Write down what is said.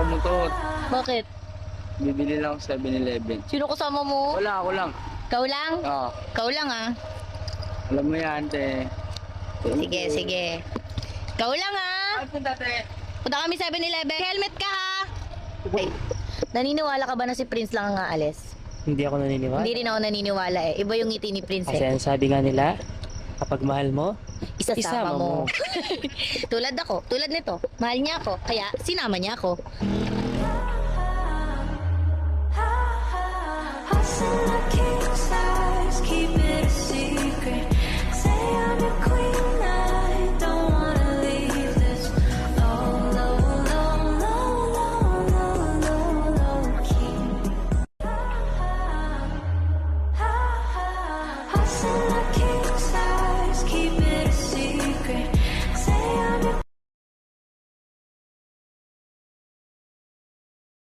ako motor. Bakit? Bibili lang sa 7-Eleven. Sino kasama mo? Wala, ako lang. Ikaw lang? Oo. Ikaw lang ah. Alam mo yan, te. Sige, sige. Ikaw lang ah. Ay, punta, te. Punta kami 7-Eleven. Helmet ka ha. Ay, naniniwala ka ba na si Prince lang ang aalis? Hindi ako naniniwala. Hindi rin ako naniniwala eh. Iba yung ngiti ni Prince Kasi eh. ang sabi nga nila, kapag mahal mo, Isasama isama mo. mo. Tulad ako, tulad nito. Mahal niya ako, kaya sinama niya ako. Hustle like king size, keep